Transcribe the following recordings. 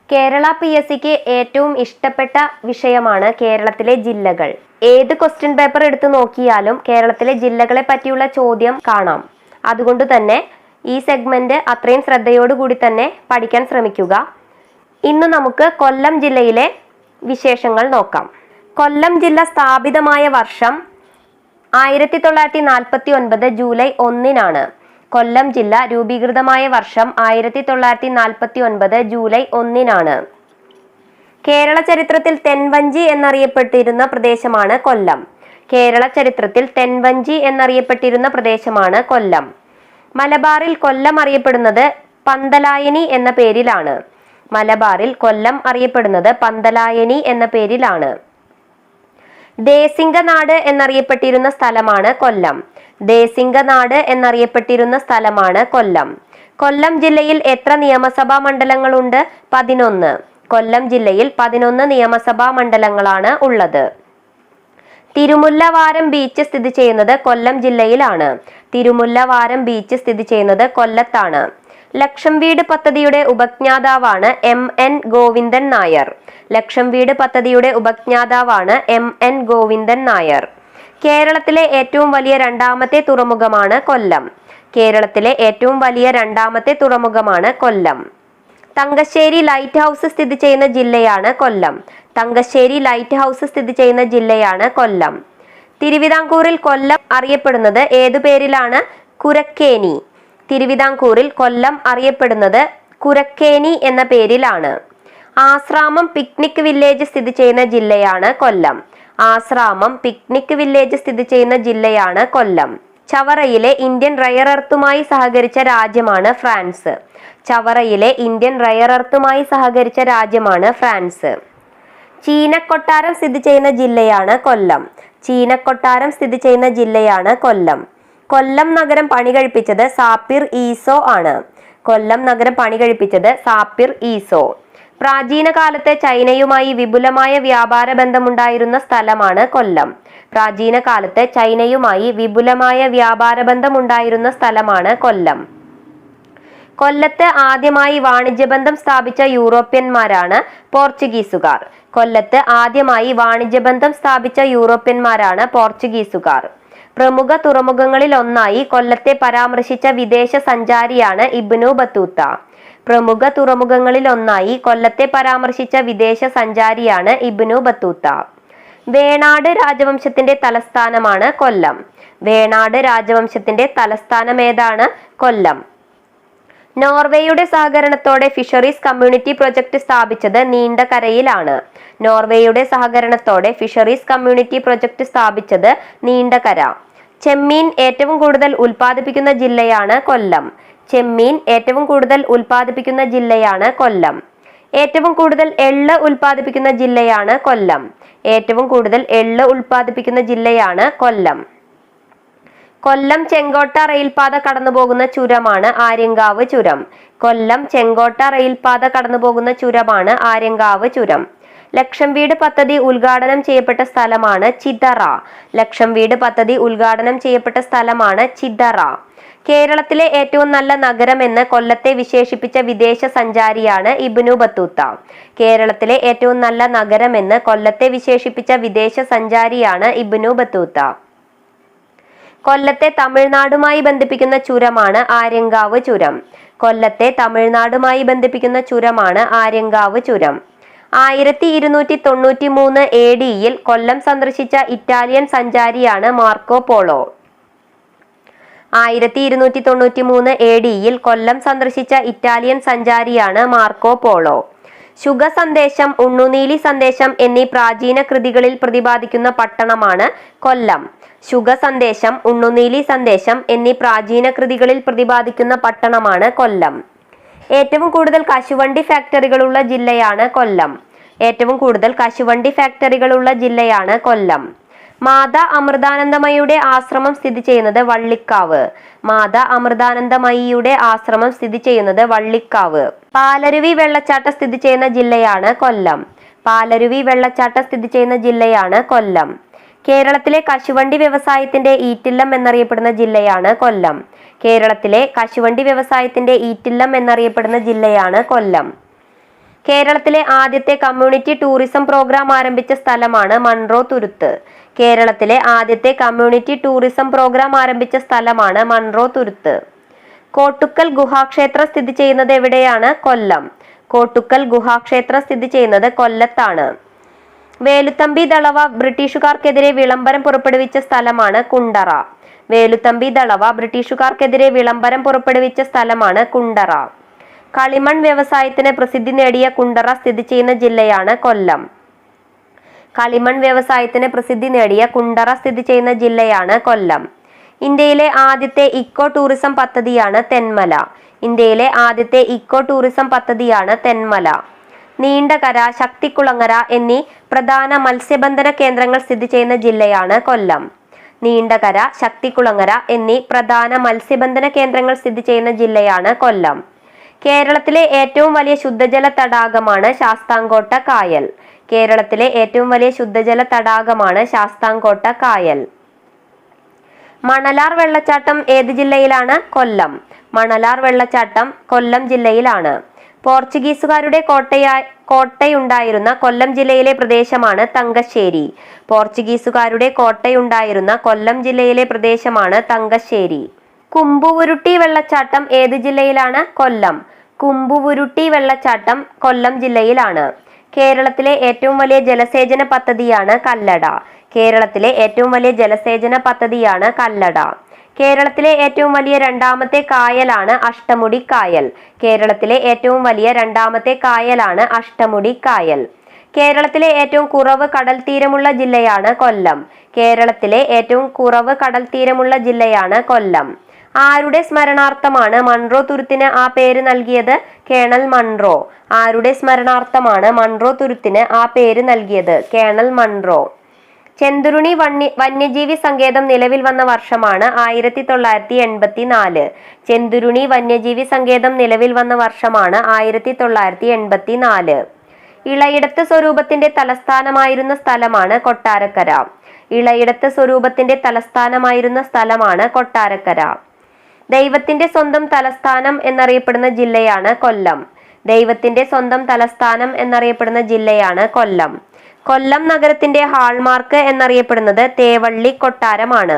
കേരള PSCക്ക് ഏറ്റവും ഇഷ്ടപ്പെട്ട വിഷയമാണ് കേരളത്തിലെ ജില്ലകൾ. ഏത് ക്വസ്റ്റ്യൻ പേപ്പർ എടുത്തു നോക്കിയാലും കേരളത്തിലെ ജില്ലകളെ പറ്റിയുള്ള ചോദ്യം കാണാം. അതുകൊണ്ട് തന്നെ ഈ സെഗ്മെന്റ് അത്രയും ശ്രദ്ധയോടുകൂടി തന്നെ പഠിക്കാൻ ശ്രമിക്കുക. ഇന്ന് നമുക്ക് കൊല്ലം ജില്ലയിലെ വിശേഷങ്ങൾ നോക്കാം. കൊല്ലം ജില്ല സ്ഥാപിതമായ വർഷം 1949 ജൂലൈ 1-നാണ്. കൊല്ലം ജില്ല രൂപീകൃതമായ വർഷം 1949 ജൂലൈ 1-നാണ്. കേരള ചരിത്രത്തിൽ തെൻവഞ്ചി എന്നറിയപ്പെട്ടിരുന്ന പ്രദേശമാണ് കൊല്ലം. കേരള ചരിത്രത്തിൽ തെൻവഞ്ചി എന്നറിയപ്പെട്ടിരുന്ന പ്രദേശമാണ് കൊല്ലം. മലബാറിൽ കൊല്ലം അറിയപ്പെടുന്നത് പന്തലായനി എന്ന പേരിലാണ്. മലബാറിൽ കൊല്ലം അറിയപ്പെടുന്നത് പന്തലായനി എന്ന പേരിലാണ്. ദേശിംഗനാട് എന്നറിയപ്പെട്ടിരുന്ന സ്ഥലമാണ് കൊല്ലം. ദേശിംഗനാട് എന്നറിയപ്പെട്ടിരുന്ന സ്ഥലമാണ് കൊല്ലം. കൊല്ലം ജില്ലയിൽ എത്ര നിയമസഭാ മണ്ഡലങ്ങളുണ്ട്? 11. കൊല്ലം ജില്ലയിൽ 11 നിയമസഭാ മണ്ഡലങ്ങളാണ് ഉള്ളത്. തിരുമുല്ലവാരം ബീച്ച് സ്ഥിതി ചെയ്യുന്നത് കൊല്ലം ജില്ലയിലാണ്. തിരുമുല്ലവാരം ബീച്ച് സ്ഥിതി ചെയ്യുന്നത് കൊല്ലത്താണ്. ലക്ഷം വീട് പദ്ധതിയുടെ ഉപജ്ഞാതാവാണ് MN ഗോവിന്ദൻ നായർ. ലക്ഷം വീട് പദ്ധതിയുടെ ഉപജ്ഞാതാവാണ് MN ഗോവിന്ദൻ നായർ. കേരളത്തിലെ ഏറ്റവും വലിയ രണ്ടാമത്തെ തുറമുഖമാണ് കൊല്ലം. കേരളത്തിലെ ഏറ്റവും വലിയ രണ്ടാമത്തെ തുറമുഖമാണ് കൊല്ലം. തങ്കശ്ശേരി ലൈറ്റ് ഹൗസ് സ്ഥിതി ചെയ്യുന്ന ജില്ലയാണ് കൊല്ലം. തങ്കശ്ശേരി ലൈറ്റ് ഹൗസ് സ്ഥിതി ചെയ്യുന്ന ജില്ലയാണ് കൊല്ലം. തിരുവിതാംകൂറിൽ കൊല്ലം അറിയപ്പെടുന്നത് ഏതു പേരിലാണ്? കുരക്കേനി. തിരുവിതാംകൂറിൽ കൊല്ലം അറിയപ്പെടുന്നത് കുരക്കേനി എന്ന പേരിലാണ്. ആശ്രാമം പിക്നിക് വില്ലേജ് സ്ഥിതി ചെയ്യുന്ന ജില്ലയാണ് കൊല്ലം. ആശ്രാമം പിക്നിക് വില്ലേജ് സ്ഥിതി ചെയ്യുന്ന ജില്ലയാണ് കൊല്ലം. ചവറയിലെ ഇന്ത്യൻ റയർ എർത്തുമായി സഹകരിച്ച രാജ്യമാണ് ഫ്രാൻസ്. ചവറയിലെ ഇന്ത്യൻ റയർ എർത്തുമായി സഹകരിച്ച രാജ്യമാണ് ഫ്രാൻസ്. ചീനക്കൊട്ടാരം സ്ഥിതി ചെയ്യുന്ന ജില്ലയാണ് കൊല്ലം. ചീനക്കൊട്ടാരം സ്ഥിതി ചെയ്യുന്ന ജില്ലയാണ് കൊല്ലം. കൊല്ലം നഗരം പണി കഴിപ്പിച്ചത് സാപ്പിർ ഈസോ ആണ്. കൊല്ലം നഗരം പണി കഴിപ്പിച്ചത് സാപ്പിർ ഈസോ. പ്രാചീന കാലത്തെ ചൈനയുമായി വിപുലമായ വ്യാപാര ബന്ധമുണ്ടായിരുന്ന സ്ഥലമാണ് കൊല്ലം. പ്രാചീന കാലത്ത് ചൈനയുമായി വിപുലമായ വ്യാപാര ബന്ധമുണ്ടായിരുന്ന സ്ഥലമാണ് കൊല്ലം. കൊല്ലത്ത് ആദ്യമായി വാണിജ്യബന്ധം സ്ഥാപിച്ച യൂറോപ്യന്മാരാണ് പോർച്ചുഗീസുകാർ. കൊല്ലത്ത് ആദ്യമായി വാണിജ്യബന്ധം സ്ഥാപിച്ച യൂറോപ്യന്മാരാണ് പോർച്ചുഗീസുകാർ. പ്രമുഖ തുറമുഖങ്ങളിൽ ഒന്നായി കൊല്ലത്തെ പരാമർശിച്ച വിദേശ സഞ്ചാരിയാണ് ഇബ്നു ബത്തൂത്ത. പ്രമുഖ തുറമുഖങ്ങളിൽ ഒന്നായി കൊല്ലത്തെ പരാമർശിച്ച വിദേശ സഞ്ചാരിയാണ് ഇബ്നു ബത്തൂത്ത. വേണാട് രാജവംശത്തിന്റെ തലസ്ഥാനമാണ് കൊല്ലം. വേണാട് രാജവംശത്തിന്റെ തലസ്ഥാനം ഏതാണ്? കൊല്ലം. നോർവേയുടെ സഹകരണത്തോടെ ഫിഷറീസ് കമ്മ്യൂണിറ്റി പ്രൊജക്ട് സ്ഥാപിച്ചത് നീണ്ടകരയിലാണ്. നോർവേയുടെ സഹകരണത്തോടെ ഫിഷറീസ് കമ്മ്യൂണിറ്റി പ്രൊജക്ട് സ്ഥാപിച്ചത് നീണ്ടകര. ചെമ്മീൻ ഏറ്റവും കൂടുതൽ ഉൽപ്പാദിപ്പിക്കുന്ന ജില്ലയാണ് കൊല്ലം. ചെമ്മീൻ ഏറ്റവും കൂടുതൽ ഉൽപ്പാദിപ്പിക്കുന്ന ജില്ലയാണ് കൊല്ലം. ഏറ്റവും കൂടുതൽ എള്ള് ഉൽപ്പാദിപ്പിക്കുന്ന ജില്ലയാണ് കൊല്ലം. ഏറ്റവും കൂടുതൽ എള്ള് ഉൽപ്പാദിപ്പിക്കുന്ന ജില്ലയാണ് കൊല്ലം. കൊല്ലം ചെങ്കോട്ട റെയിൽപാത കടന്നുപോകുന്ന ചുരമാണ് ആര്യങ്കാവ് ചുരം. കൊല്ലം ചെങ്കോട്ട റെയിൽപാത കടന്നുപോകുന്ന ചുരമാണ് ആര്യങ്കാവ് ചുരം. ലക്ഷം വീട് പദ്ധതി ഉദ്ഘാടനം ചെയ്യപ്പെട്ട സ്ഥലമാണ് ചിതറ. ലക്ഷം വീട് പദ്ധതി ഉദ്ഘാടനം ചെയ്യപ്പെട്ട സ്ഥലമാണ് ചിതറ. കേരളത്തിലെ ഏറ്റവും നല്ല നഗരമെന്ന് കൊല്ലത്തെ വിശേഷിപ്പിച്ച വിദേശ സഞ്ചാരിയാണ് ഇബ്നു ബത്തൂത്ത. കേരളത്തിലെ ഏറ്റവും നല്ല നഗരമെന്ന് കൊല്ലത്തെ വിശേഷിപ്പിച്ച വിദേശ സഞ്ചാരിയാണ് ഇബ്നു ബത്തൂത്ത. കൊല്ലത്തെ തമിഴ്നാടുമായി ബന്ധിപ്പിക്കുന്ന ചുരമാണ് ആര്യങ്കാവ് ചുരം. കൊല്ലത്തെ തമിഴ്നാടുമായി ബന്ധിപ്പിക്കുന്ന ചുരമാണ് ആര്യങ്കാവ് ചുരം. 1293 AD-യിൽ കൊല്ലം സന്ദർശിച്ച ഇറ്റാലിയൻ സഞ്ചാരിയാണ് മാർക്കോ പോളോ. 1293 AD-യിൽ കൊല്ലം സന്ദർശിച്ച ഇറ്റാലിയൻ സഞ്ചാരിയാണ് മാർക്കോ പോളോ. ശുഗ സന്ദേശം, ഉണ്ണുനീലി സന്ദേശം എന്നീ പ്രാചീന കൃതികളിൽ പ്രതിപാദിക്കുന്ന പട്ടണമാണ് കൊല്ലം. ശുഗ സന്ദേശം, ഉണ്ണുനീലി സന്ദേശം എന്നീ പ്രാചീന കൃതികളിൽ പ്രതിപാദിക്കുന്ന പട്ടണമാണ് കൊല്ലം. ഏറ്റവും കൂടുതൽ കശുവണ്ടി ഫാക്ടറികളുള്ള ജില്ലയാണ് കൊല്ലം. ഏറ്റവും കൂടുതൽ കശുവണ്ടി ഫാക്ടറികളുള്ള ജില്ലയാണ് കൊല്ലം. മാതാ അമൃതാനന്ദമയിയുടെ ആശ്രമം സ്ഥിതി ചെയ്യുന്നത് വള്ളിക്കാവ്. മാതാ അമൃതാനന്ദമയിയുടെ ആശ്രമം സ്ഥിതി ചെയ്യുന്നത് വള്ളിക്കാവ്. പാലരുവി വെള്ളച്ചാട്ടം സ്ഥിതി ചെയ്യുന്ന ജില്ലയാണ് കൊല്ലം. പാലരുവി വെള്ളച്ചാട്ടം സ്ഥിതി ചെയ്യുന്ന ജില്ലയാണ് കൊല്ലം. കേരളത്തിലെ കശുവണ്ടി വ്യവസായത്തിന്റെ ഈറ്റില്ലം എന്നറിയപ്പെടുന്ന ജില്ലയാണ് കൊല്ലം. കേരളത്തിലെ കശുവണ്ടി വ്യവസായത്തിന്റെ ഈറ്റില്ലം എന്നറിയപ്പെടുന്ന ജില്ലയാണ് കൊല്ലം. കേരളത്തിലെ ആദ്യത്തെ കമ്മ്യൂണിറ്റി ടൂറിസം പ്രോഗ്രാം ആരംഭിച്ച സ്ഥലമാണ് മൺറോ തുരുത്ത്. കേരളത്തിലെ ആദ്യത്തെ കമ്മ്യൂണിറ്റി ടൂറിസം പ്രോഗ്രാം ആരംഭിച്ച സ്ഥലമാണ് മൺറോ തുരുത്ത്. കോട്ടുക്കൽ ഗുഹാക്ഷേത്രം സ്ഥിതി ചെയ്യുന്നത് എവിടെയാണ്? കൊല്ലം. കോട്ടുക്കൽ ഗുഹാക്ഷേത്രം സ്ഥിതി ചെയ്യുന്നത് കൊല്ലത്താണ്. വേലുത്തമ്പി ദളവ ബ്രിട്ടീഷുകാർക്കെതിരെ വിളംബരം പുറപ്പെടുവിച്ച സ്ഥലമാണ് കുണ്ടറ. വേലുത്തമ്പി ദളവ ബ്രിട്ടീഷുകാർക്കെതിരെ വിളംബരം പുറപ്പെടുവിച്ച സ്ഥലമാണ് കുണ്ടറ. കളിമൺ വ്യവസായത്തിന് പ്രസിദ്ധി നേടിയ കുണ്ടറ സ്ഥിതി ചെയ്യുന്ന ജില്ലയാണ് കൊല്ലം. കളിമൺ വ്യവസായത്തിന് പ്രസിദ്ധി നേടിയ കുണ്ടറ സ്ഥിതി ചെയ്യുന്ന ജില്ലയാണ് കൊല്ലം. ഇന്ത്യയിലെ ആദ്യത്തെ ഇക്കോ ടൂറിസം പദ്ധതിയാണ് തെന്മല. ഇന്ത്യയിലെ ആദ്യത്തെ ഇക്കോ ടൂറിസം പദ്ധതിയാണ് തെന്മല. നീണ്ടകര, ശക്തികുളങ്ങര എന്നീ പ്രധാന മത്സ്യബന്ധന കേന്ദ്രങ്ങൾ സ്ഥിതി ചെയ്യുന്ന ജില്ലയാണ് കൊല്ലം. നീണ്ടകര, ശക്തികുളങ്ങര എന്നീ പ്രധാന മത്സ്യബന്ധന കേന്ദ്രങ്ങൾ സ്ഥിതി ചെയ്യുന്ന ജില്ലയാണ് കൊല്ലം. കേരളത്തിലെ ഏറ്റവും വലിയ ശുദ്ധജല തടാകമാണ് ശാസ്താംകോട്ട കായൽ. കേരളത്തിലെ ഏറ്റവും വലിയ ശുദ്ധജല തടാകമാണ് ശാസ്താംകോട്ട കായൽ. മണലാർ വെള്ളച്ചാട്ടം ഏത് ജില്ലയിലാണ്? കൊല്ലം. മണലാർ വെള്ളച്ചാട്ടം കൊല്ലം ജില്ലയിലാണ്. പോർച്ചുഗീസുകാരുടെ കോട്ടയുണ്ടായിരുന്ന കൊല്ലം ജില്ലയിലെ പ്രദേശമാണ് തങ്കശ്ശേരി. പോർച്ചുഗീസുകാരുടെ കോട്ടയുണ്ടായിരുന്ന കൊല്ലം ജില്ലയിലെ പ്രദേശമാണ് തങ്കശ്ശേരി. കുമ്പുവുരുട്ടി വെള്ളച്ചാട്ടം ഏത് ജില്ലയിലാണ്? കൊല്ലം. കുമ്പുവുരുട്ടി വെള്ളച്ചാട്ടം കൊല്ലം ജില്ലയിലാണ്. കേരളത്തിലെ ഏറ്റവും വലിയ ജലസേചന പദ്ധതിയാണ് കല്ലട. കേരളത്തിലെ ഏറ്റവും വലിയ ജലസേചന പദ്ധതിയാണ് കല്ലട. കേരളത്തിലെ ഏറ്റവും വലിയ രണ്ടാമത്തെ കായലാണ് അഷ്ടമുടി കായൽ. കേരളത്തിലെ ഏറ്റവും വലിയ രണ്ടാമത്തെ കായലാണ് അഷ്ടമുടി കായൽ. കേരളത്തിലെ ഏറ്റവും കുറവ് കടൽ തീരമുള്ള ജില്ലയാണ് കൊല്ലം. കേരളത്തിലെ ഏറ്റവും കുറവ് കടൽ തീരമുള്ള ജില്ലയാണ് കൊല്ലം. ആരുടെ സ്മരണാർത്ഥമാണ് മൺറോ തുരുത്തിന് ആ പേര് നൽകിയത്? Colonel Munro. ആരുടെ സ്മരണാർത്ഥമാണ് മൺറോ തുരുത്തിന് ആ പേര് നൽകിയത്? Colonel Munro. ചെന്തുരുണി വന്യജീവി സങ്കേതം നിലവിൽ വന്ന വർഷമാണ് 1984. ചെന്തുരുണി വന്യജീവി സങ്കേതം നിലവിൽ വന്ന വർഷമാണ് 1984. ഇളയിടത്ത് സ്വരൂപത്തിന്റെ തലസ്ഥാനമായിരുന്ന സ്ഥലമാണ് കൊട്ടാരക്കര. ഇളയിടത്ത് സ്വരൂപത്തിന്റെ തലസ്ഥാനമായിരുന്ന സ്ഥലമാണ് കൊട്ടാരക്കര. ദൈവത്തിന്റെ സ്വന്തം തലസ്ഥാനം എന്നറിയപ്പെടുന്ന ജില്ലയാണ് കൊല്ലം. ദൈവത്തിന്റെ സ്വന്തം തലസ്ഥാനം എന്നറിയപ്പെടുന്ന ജില്ലയാണ് കൊല്ലം. കൊല്ലം നഗരത്തിന്റെ ഹാൾമാർക്ക് എന്നറിയപ്പെടുന്നത് തേവള്ളി കൊട്ടാരമാണ്.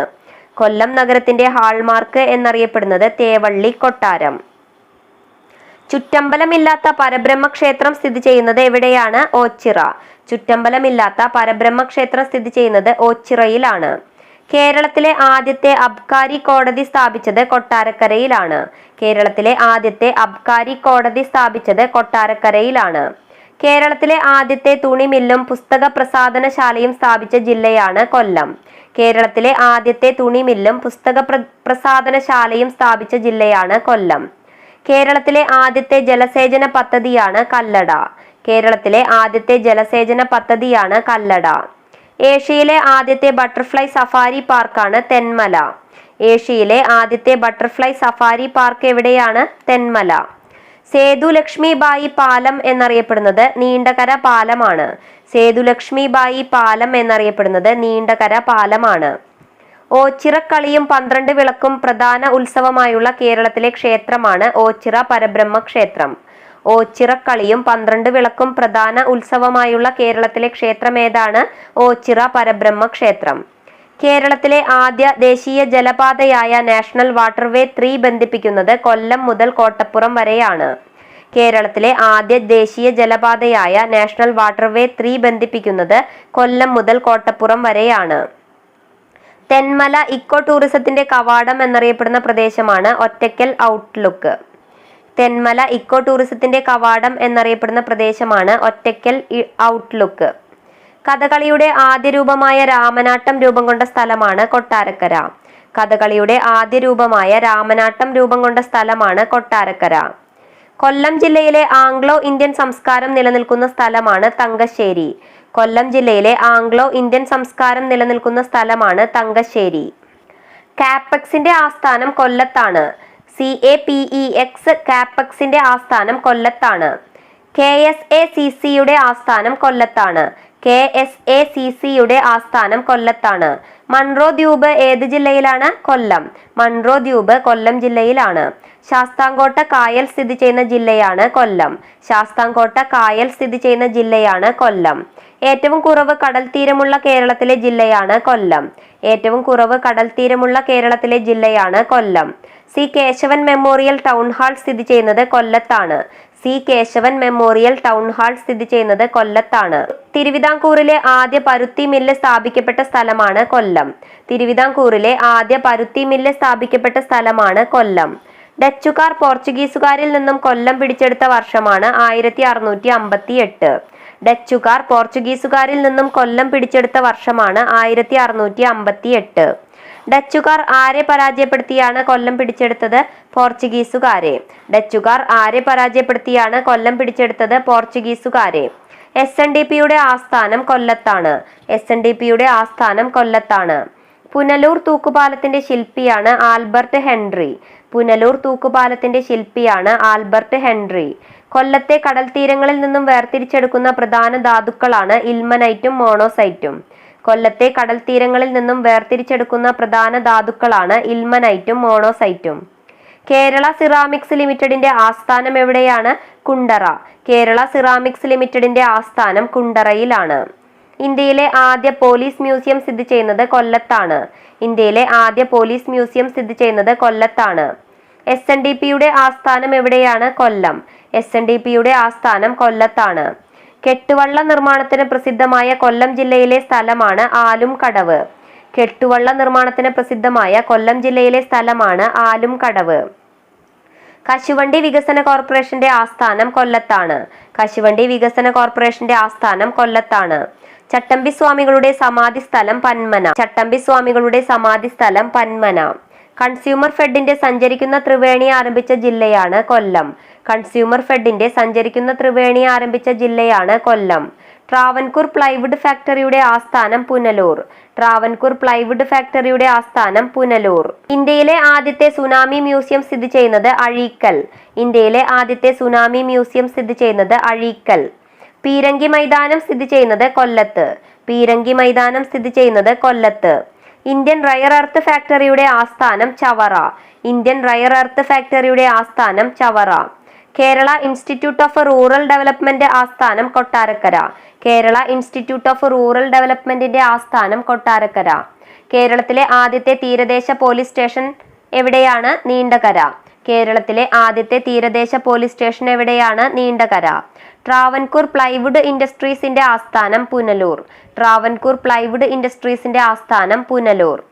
കൊല്ലം നഗരത്തിന്റെ ഹാൾമാർക്ക് എന്നറിയപ്പെടുന്നത് തേവള്ളി കൊട്ടാരം. ചുറ്റമ്പലമില്ലാത്ത പരബ്രഹ്മ ക്ഷേത്രം സ്ഥിതി ചെയ്യുന്നത് എവിടെയാണ്? ഓച്ചിറ. ചുറ്റമ്പലമില്ലാത്ത പരബ്രഹ്മ ക്ഷേത്രം സ്ഥിതി ചെയ്യുന്നത് ഓച്ചിറയിലാണ്. കേരളത്തിലെ ആദ്യത്തെ അബ്കാരി കോടതി സ്ഥാപിച്ചത് കൊട്ടാരക്കരയിലാണ്. കേരളത്തിലെ ആദ്യത്തെ അബ്കാരി കോടതി സ്ഥാപിച്ചത് കൊട്ടാരക്കരയിലാണ്. കേരളത്തിലെ ആദ്യത്തെ തുണിമില്ലും പുസ്തക പ്രസാധനശാലയും സ്ഥാപിച്ച ജില്ലയാണ് കൊല്ലം. കേരളത്തിലെ ആദ്യത്തെ തുണിമില്ലും പുസ്തക പ്രസാധനശാലയും സ്ഥാപിച്ച ജില്ലയാണ് കൊല്ലം. കേരളത്തിലെ ആദ്യത്തെ ജലസേചന പദ്ധതിയാണ് കല്ലട. കേരളത്തിലെ ആദ്യത്തെ ജലസേചന പദ്ധതിയാണ് കല്ലട. ഏഷ്യയിലെ ആദ്യത്തെ ബട്ടർഫ്ലൈ സഫാരി പാർക്കാണ് തെന്മല. ഏഷ്യയിലെ ആദ്യത്തെ ബട്ടർഫ്ലൈ സഫാരി പാർക്ക് എവിടെയാണ്? തെന്മല. സേതുലക്ഷ്മിബായി പാലം എന്നറിയപ്പെടുന്നത് നീണ്ടകര പാലമാണ്. സേതുലക്ഷ്മിബായി പാലം എന്നറിയപ്പെടുന്നത് നീണ്ടകര പാലമാണ്. ഓച്ചിറക്കളിയും 12 വിളക്കും പ്രധാന ഉത്സവമായുള്ള കേരളത്തിലെ ക്ഷേത്രമാണ് ഓച്ചിറ പരബ്രഹ്മ ക്ഷേത്രം. ഓച്ചിറക്കളിയും 12 വിളക്കും പ്രധാന ഉത്സവമായുള്ള കേരളത്തിലെ ക്ഷേത്രം ഏതാണ്? ഓച്ചിറ പരബ്രഹ്മ ക്ഷേത്രം. കേരളത്തിലെ ആദ്യ ദേശീയ ജലപാതയായ നാഷണൽ വാട്ടർവേ 3 ബന്ധിപ്പിക്കുന്നത് കൊല്ലം മുതൽ കോട്ടപ്പുറം വരെയാണ്. കേരളത്തിലെ ആദ്യ ദേശീയ ജലപാതയായ നാഷണൽ വാട്ടർവേ 3 ബന്ധിപ്പിക്കുന്നത് കൊല്ലം മുതൽ കോട്ടപ്പുറം വരെയാണ്. തെന്മല ഇക്കോ ടൂറിസത്തിന്റെ കവാടം എന്നറിയപ്പെടുന്ന പ്രദേശമാണ് ഒറ്റയ്ക്കൽ ഔട്ട്ലുക്ക്. തെന്മല ഇക്കോ ടൂറിസത്തിന്റെ കവാടം എന്നറിയപ്പെടുന്ന പ്രദേശമാണ് ഒറ്റയ്ക്കൽ ഔട്ട്ലുക്ക്. കഥകളിയുടെ ആദ്യ രൂപമായ രാമനാട്ടം രൂപം കൊണ്ട സ്ഥലമാണ് കൊട്ടാരക്കര. കഥകളിയുടെ ആദ്യ രൂപമായ രാമനാട്ടം രൂപം കൊണ്ട സ്ഥലമാണ് കൊട്ടാരക്കര. കൊല്ലം ജില്ലയിലെ ആംഗ്ലോ ഇന്ത്യൻ സംസ്കാരം നിലനിൽക്കുന്ന സ്ഥലമാണ് തങ്കശ്ശേരി. കൊല്ലം ജില്ലയിലെ ആംഗ്ലോ ഇന്ത്യൻ സംസ്കാരം നിലനിൽക്കുന്ന സ്ഥലമാണ് തങ്കശ്ശേരി. കാപ്പെക്സിന്റെ ആസ്ഥാനം കൊല്ലത്താണ്. CAPEX കാപ്പെക്സിന്റെ ആസ്ഥാനം കൊല്ലത്താണ്. KSACCയുടെ ആസ്ഥാനം കൊല്ലത്താണ്. KSACCയുടെ ആസ്ഥാനം കൊല്ലത്താണ്. മൺറോ ദ്വീപ് ഏത് ജില്ലയിലാണ്? കൊല്ലം. മൺറോ ദ്വീപ് കൊല്ലം ജില്ലയിലാണ്. ശാസ്താംകോട്ട കായൽ സ്ഥിതി ചെയ്യുന്ന ജില്ലയാണ് കൊല്ലം. ശാസ്താംകോട്ട കായൽ സ്ഥിതി ചെയ്യുന്ന ജില്ലയാണ് കൊല്ലം. ഏറ്റവും കുറവ് കടൽ തീരമുള്ള കേരളത്തിലെ ജില്ലയാണ് കൊല്ലം. ഏറ്റവും കുറവ് കടൽ തീരമുള്ള കേരളത്തിലെ ജില്ലയാണ് Kollam. C Kesavan memorial town hall സ്ഥിതി ചെയ്യുന്നത് കൊല്ലത്താണ്. C Kesavan memorial town hall സ്ഥിതി ചെയ്യുന്നത് കൊല്ലത്താണ്. തിരുവിതാംകൂറിലെ ആദ്യ പരുത്തി മില്ല് സ്ഥാപിക്കപ്പെട്ട സ്ഥലമാണ് കൊല്ലം. തിരുവിതാംകൂറിലെ ആദ്യ പരുത്തി മില്ല് സ്ഥാപിക്കപ്പെട്ട സ്ഥലമാണ് കൊല്ലം. ഡച്ചുകാർ പോർച്ചുഗീസുകാരിൽ നിന്നും കൊല്ലം പിടിച്ചെടുത്ത വർഷമാണ് 1658. ഡച്ചുകാർ പോർച്ചുഗീസുകാരിൽ നിന്നും കൊല്ലം പിടിച്ചെടുത്ത വർഷമാണ് 1658. ഡച്ചുകാർ ആരെ പരാജയപ്പെടുത്തിയാണ് കൊല്ലം പിടിച്ചെടുത്തത്? പോർച്ചുഗീസുകാരെ. ഡച്ചുകാർ ആരെ പരാജയപ്പെടുത്തിയാണ് കൊല്ലം പിടിച്ചെടുത്തത്? പോർച്ചുഗീസുകാരെ. SNDPയുടെ ആസ്ഥാനം കൊല്ലത്താണ്. SNDPയുടെ ആസ്ഥാനം കൊല്ലത്താണ്. പുനലൂർ തൂക്കുപാലത്തിന്റെ ശില്പിയാണ് ആൽബർട്ട് ഹെൻറി. പുനലൂർ തൂക്കുപാലത്തിന്റെ ശില്പിയാണ് ആൽബർട്ട് ഹെൻറി. കൊല്ലത്തെ കടൽ തീരങ്ങളിൽ നിന്നും വേർതിരിച്ചെടുക്കുന്ന പ്രധാന ധാതുക്കളാണ് ഇൽമനൈറ്റും മോണോസൈറ്റും. കൊല്ലത്തെ കടൽ തീരങ്ങളിൽ നിന്നും വേർതിരിച്ചെടുക്കുന്ന പ്രധാന ധാതുക്കളാണ് ഇൽമനൈറ്റും മോണോസൈറ്റും. കേരള സിറാമിക്സ് ലിമിറ്റഡിന്റെ ആസ്ഥാനം എവിടെയാണ്? കുണ്ടറ. കേരള സിറാമിക്സ് ലിമിറ്റഡിന്റെ ആസ്ഥാനം കുണ്ടറയിലാണ്. ഇന്ത്യയിലെ ആദ്യ പോലീസ് മ്യൂസിയം സ്ഥിതി ചെയ്യുന്നത് കൊല്ലത്താണ്. ഇന്ത്യയിലെ ആദ്യ പോലീസ് മ്യൂസിയം സ്ഥിതി ചെയ്യുന്നത് കൊല്ലത്താണ്. SNDPയുടെ ആസ്ഥാനം എവിടെയാണ്? കൊല്ലം. SNDPയുടെ ആസ്ഥാനം കൊല്ലത്താണ്. കെട്ടുവള്ള നിർമ്മാണത്തിന് പ്രസിദ്ധമായ കൊല്ലം ജില്ലയിലെ സ്ഥലമാണ് ആലുംകടവ്. കെട്ടുവള്ള നിർമ്മാണത്തിന് പ്രസിദ്ധമായ കൊല്ലം ജില്ലയിലെ സ്ഥലമാണ് ആലുംകടവ്. കശുവണ്ടി വികസന കോർപ്പറേഷന്റെ ആസ്ഥാനം കൊല്ലത്താണ്. കശുവണ്ടി വികസന കോർപ്പറേഷന്റെ ആസ്ഥാനം കൊല്ലത്താണ്. ചട്ടമ്പി സ്വാമികളുടെ സമാധി സ്ഥലം പന്മന. ചട്ടമ്പി സ്വാമികളുടെ സമാധി സ്ഥലം പന്മന. കൺസ്യൂമർ ഫെഡിന്റെ സഞ്ചരിക്കുന്ന ത്രിവേണി ആരംഭിച്ച ജില്ലയാണ് കൊല്ലം. കൺസ്യൂമർ ഫെഡിന്റെ സഞ്ചരിക്കുന്ന ത്രിവേണി ആരംഭിച്ച ജില്ലയാണ് കൊല്ലം. ട്രാവൻകൂർ പ്ലൈവുഡ് ഫാക്ടറിയുടെ ആസ്ഥാനം പുനലൂർ. ട്രാവൻകൂർ പ്ലൈവുഡ് ഫാക്ടറിയുടെ ആസ്ഥാനം പുനലൂർ. ഇന്ത്യയിലെ ആദ്യത്തെ സുനാമി മ്യൂസിയം സ്ഥിതി ചെയ്യുന്നത് അഴീക്കൽ. ഇന്ത്യയിലെ ആദ്യത്തെ സുനാമി മ്യൂസിയം സ്ഥിതി ചെയ്യുന്നത് അഴീക്കൽ. പീരങ്കി മൈതാനം സ്ഥിതി ചെയ്യുന്നത് കൊല്ലത്ത്. പീരങ്കി മൈതാനം സ്ഥിതി ചെയ്യുന്നത് കൊല്ലത്ത്. ഇന്ത്യൻ റയർ എർത്ത് ഫാക്ടറിയുടെ ആസ്ഥാനം ചവറ. ഇന്ത്യൻ റയർ എർത്ത് ഫാക്ടറിയുടെ ആസ്ഥാനം Chavara. Kerala institute of rural development ആസ്ഥാനം Kottarakkara. Kerala institute of rural ഡെവലപ്മെന്റിന്റെ ആസ്ഥാനം കൊട്ടാരക്കര. കേരളത്തിലെ ആദ്യത്തെ തീരദേശ പോലീസ് സ്റ്റേഷൻ എവിടെയാണ്? നീണ്ടകര. കേരളത്തിലെ ആദ്യത്തെ തീരദേശ പോലീസ് സ്റ്റേഷൻ എവിടെയാണ്? നീണ്ടകര. ട്രാവൻകൂർ പ്ലൈവുഡ് ഇൻഡസ്ട്രീസിന്റെ ആസ്ഥാനം പുനലൂർ. ട്രാവൻകൂർ പ്ലൈവുഡ് ഇൻഡസ്ട്രീസിന്റെ ആസ്ഥാനം Punalur.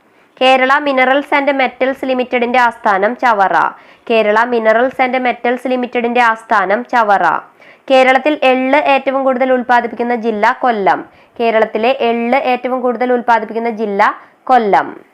Kerala minerals and metals ലിമിറ്റഡിന്റെ ആസ്ഥാനം Chavara. Kerala minerals and metals ലിമിറ്റഡിന്റെ ആസ്ഥാനം ചവറ. കേരളത്തിൽ എള്ള് ഏറ്റവും കൂടുതൽ ഉൽപ്പാദിപ്പിക്കുന്ന ജില്ല കൊല്ലം. കേരളത്തിലെ എള്ള് ഏറ്റവും കൂടുതൽ ഉൽപ്പാദിപ്പിക്കുന്ന ജില്ല കൊല്ലം.